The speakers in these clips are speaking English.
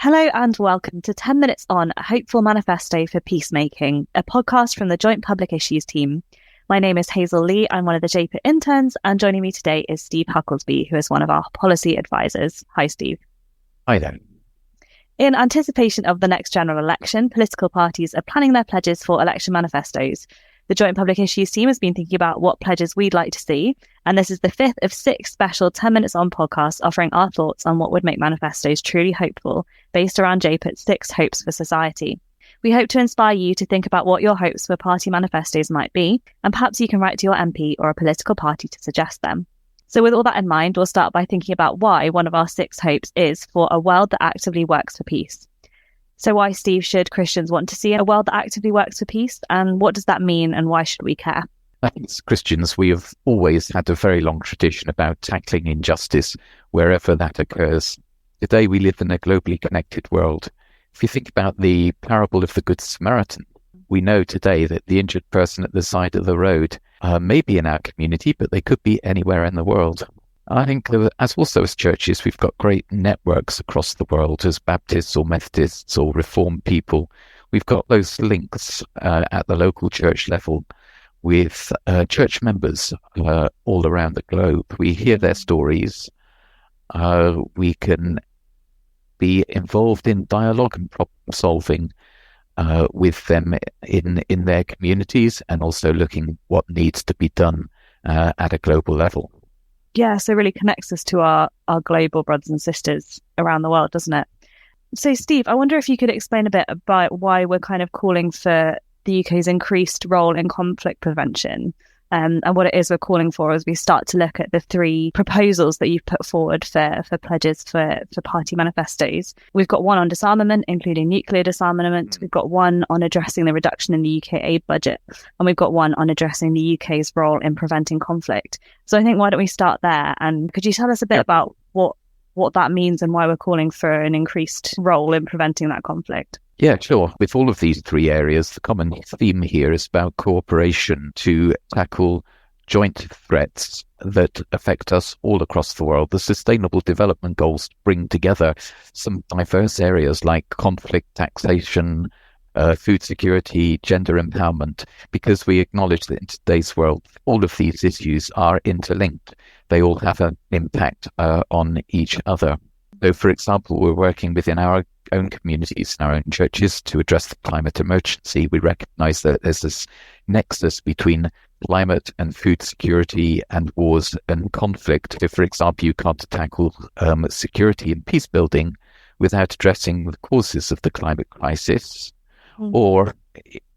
Hello and welcome to 10 Minutes On, a hopeful manifesto for peacemaking, a podcast from the Joint Public Issues team. My name is Hazel Lee. I'm one of the JPIT interns, and joining me today is Steve Hucklesby, who is one of our policy advisors. Hi, Steve. Hi there. In anticipation of the next general election, political parties are planning their pledges for election manifestos. The Joint Public Issues team has been thinking about what pledges we'd like to see, and this is the fifth of 6 special 10 Minutes On podcasts offering our thoughts on what would make manifestos truly hopeful, based around JPIT's 6 hopes for society. We hope to inspire you to think about what your hopes for party manifestos might be, and perhaps you can write to your MP or a political party to suggest them. So with all that in mind, we'll start by thinking about why one of our 6 hopes is for a world that actively works for peace. So why, Steve, should Christians want to see a world that actively works for peace? And what does that mean, and why should we care? I think as Christians, we have always had a very long tradition about tackling injustice wherever that occurs. Today, we live in a globally connected world. If you think about the parable of the Good Samaritan, we know today that the injured person at the side of the road may be in our community, but they could be anywhere in the world. I think as churches, we've got great networks across the world as Baptists or Methodists or Reformed people. We've got those links at the local church level with church members all around the globe. We hear their stories. We can be involved in dialogue and problem solving with them in their communities, and also looking what needs to be done at a global level. Yeah, so it really connects us to our global brothers and sisters around the world, doesn't it? So, Steve, I wonder if you could explain a bit about why we're kind of calling for the UK's increased role in conflict prevention, and what it is we're calling for as we start to look at the 3 proposals that you've put forward for pledges for party manifestos. We've got one on disarmament, including nuclear disarmament. We've got one on addressing the reduction in the UK aid budget. And we've got one on addressing the UK's role in preventing conflict. So I think, why don't we start there? And could you tell us a bit about what that means and why we're calling for an increased role in preventing that conflict? Yeah, sure. With all of these 3 areas, the common theme here is about cooperation to tackle joint threats that affect us all across the world. The Sustainable Development Goals bring together some diverse areas like conflict, taxation, food security, gender empowerment, because we acknowledge that in today's world, all of these issues are interlinked. They all have an impact on each other. So, for example, we're working within our own communities and our own churches to address the climate emergency. We recognize that there's this nexus between climate and food security and wars and conflict. If, for example, you can't tackle security and peace building without addressing the causes of the climate crisis, or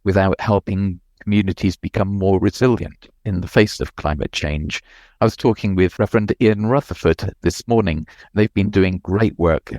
without helping communities become more resilient in the face of climate change. I was talking with Reverend Ian Rutherford this morning. They've been doing great work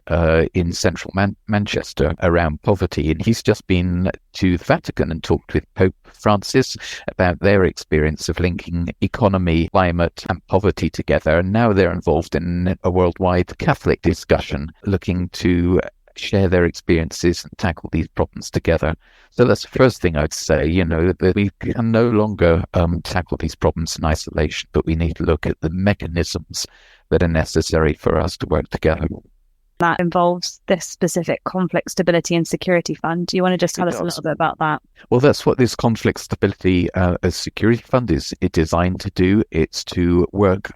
in central Manchester around poverty, and he's just been to the Vatican and talked with Pope Francis about their experience of linking economy, climate and poverty together. And now they're involved in a worldwide Catholic discussion looking to share their experiences and tackle these problems together. So that's the first thing I'd say, that we can no longer tackle these problems in isolation, but we need to look at the mechanisms that are necessary for us to work together. That involves this specific Conflict Stability and Security Fund. Do you want to just tell us a little bit about that? Well, that's what this Conflict Stability Security Fund is designed to do. It's to work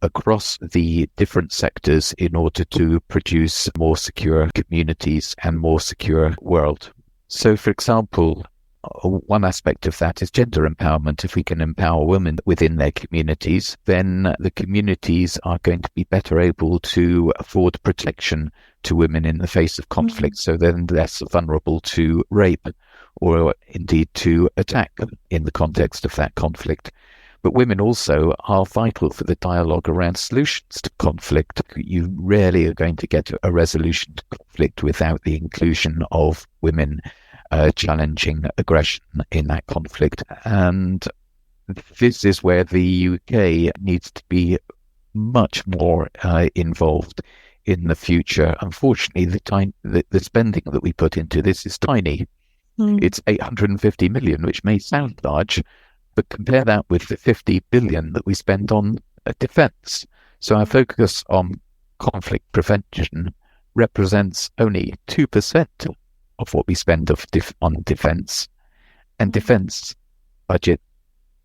across the different sectors in order to produce more secure communities and more secure world. So, for example, one aspect of that is gender empowerment. If we can empower women within their communities, then the communities are going to be better able to afford protection to women in the face of conflict, so they're less vulnerable to rape or indeed to attack in the context of that conflict. But women also are vital for the dialogue around solutions to conflict. You rarely are going to get a resolution to conflict without the inclusion of women challenging aggression in that conflict. And this is where the UK needs to be much more involved in the future. Unfortunately, the spending that we put into this is tiny. It's 850 million, which may sound large, but compare that with the 50 billion that we spend on defence. So our focus on conflict prevention represents only 2% of what we spend on defence. And defence budget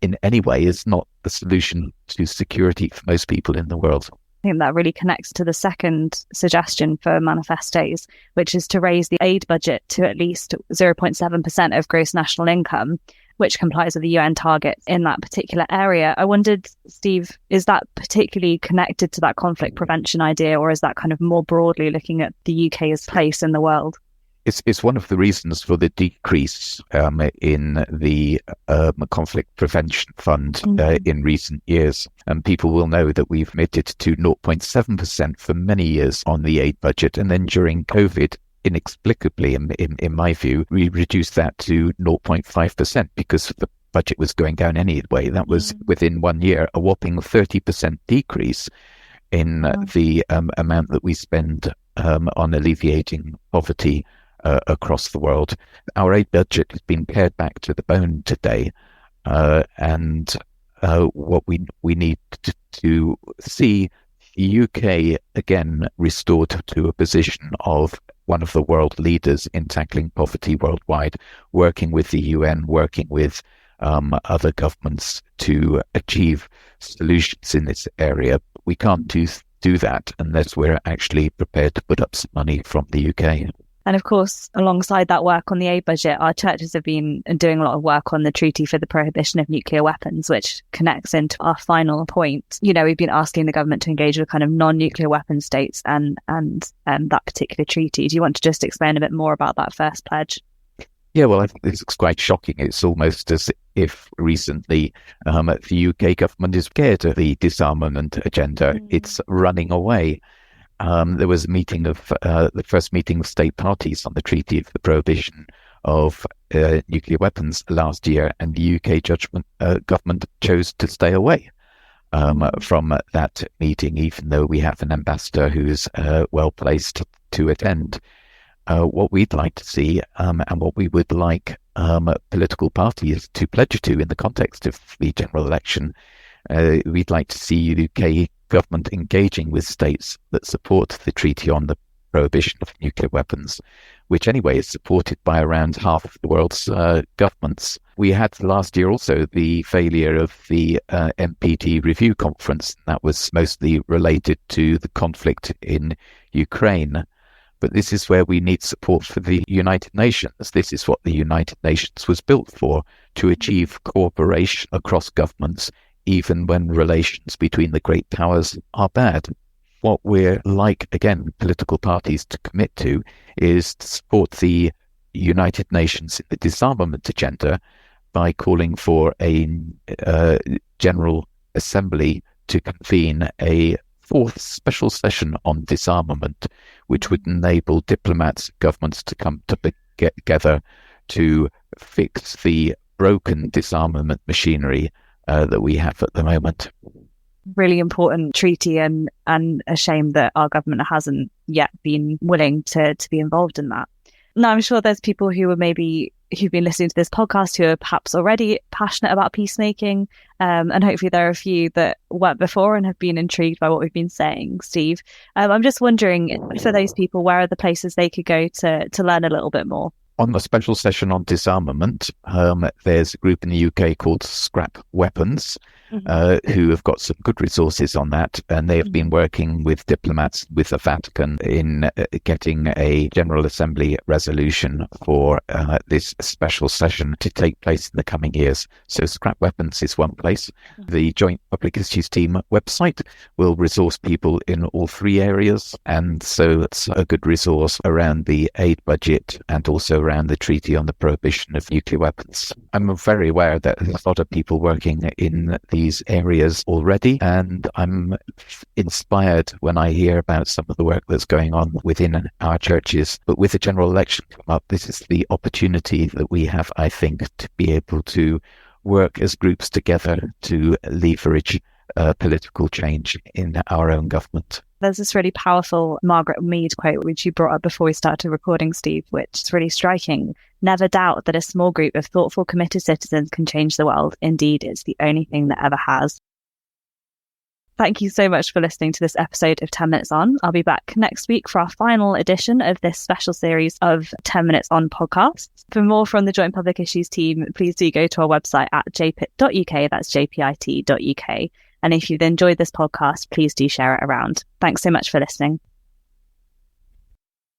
in any way is not the solution to security for most people in the world. I think that really connects to the second suggestion for manifestos, which is to raise the aid budget to at least 0.7% of gross national income, which complies with the UN target in that particular area. I wondered, Steve, is that particularly connected to that conflict prevention idea, or is that kind of more broadly looking at the UK's place in the world? It's one of the reasons for the decrease in the conflict prevention fund in recent years. And people will know that we've committed to 0.7% for many years on the aid budget. And then during COVID, inexplicably, in my view, we reduced that to 0.5% because the budget was going down anyway. That was within 1 year, a whopping 30% decrease in the amount that we spend on alleviating poverty across the world. Our aid budget has been pared back to the bone today, and what we need to see the UK again restored to a position of one of the world leaders in tackling poverty worldwide, working with the UN, working with other governments to achieve solutions in this area. We can't do that unless we're actually prepared to put up some money from the UK. And of course, alongside that work on the aid budget, our churches have been doing a lot of work on the Treaty for the Prohibition of Nuclear Weapons, which connects into our final point. You know, we've been asking the government to engage with kind of non-nuclear weapon states and that particular treaty. Do you want to just explain a bit more about that first pledge? Yeah, well, I think this is quite shocking. It's almost as if recently the UK government is scared of the disarmament agenda. It's running away. There was a meeting of the first meeting of state parties on the Treaty of the Prohibition of Nuclear Weapons last year, and the UK government chose to stay away from that meeting, even though we have an ambassador who's well placed to attend. What we'd like to see and what we would like political parties to pledge to in the context of the general election, we'd like to see the UK government engaging with states that support the Treaty on the Prohibition of Nuclear Weapons, which anyway is supported by around half of the world's governments. We had last year also the failure of the MPT review conference. That was mostly related to the conflict in Ukraine. But this is where we need support for the United Nations. This is what the United Nations was built for, to achieve cooperation across governments, even when relations between the great powers are bad. What we're like, again, political parties to commit to is to support the United Nations in the disarmament agenda by calling for a General Assembly to convene a fourth special session on disarmament, which would enable diplomats and governments to come together to fix the broken disarmament machinery that we have at the moment. Really important treaty, and a shame that our government hasn't yet been willing to be involved in that. Now, I'm sure there's people who've been listening to this podcast who are perhaps already passionate about peacemaking, and hopefully there are a few that weren't before and have been intrigued by what we've been saying. Steve, I'm just wondering, for those people, where are the places they could go to learn a little bit more? On the special session on disarmament, there's a group in the UK called Scrap Weapons, who have got some good resources on that, and they have been working with diplomats with the Vatican in getting a General Assembly resolution for this special session to take place in the coming years. So Scrap Weapons is one place. The Joint Public Issues Team website will resource people in all three areas, and so it's a good resource around the aid budget and also around the Treaty on the Prohibition of Nuclear Weapons. I'm very aware that there's a lot of people working in these areas already, and I'm inspired when I hear about some of the work that's going on within our churches. But with the general election come up, this is the opportunity that we have, I think, to be able to work as groups together to leverage political change in our own government. There's this really powerful Margaret Mead quote, which you brought up before we started recording, Steve, which is really striking. Never doubt that a small group of thoughtful, committed citizens can change the world. Indeed, it's the only thing that ever has. Thank you so much for listening to this episode of 10 Minutes On. I'll be back next week for our final edition of this special series of 10 Minutes On podcasts. For more from the Joint Public Issues team, please do go to our website at jpit.uk, that's jpit.uk. And if you've enjoyed this podcast, please do share it around. Thanks so much for listening.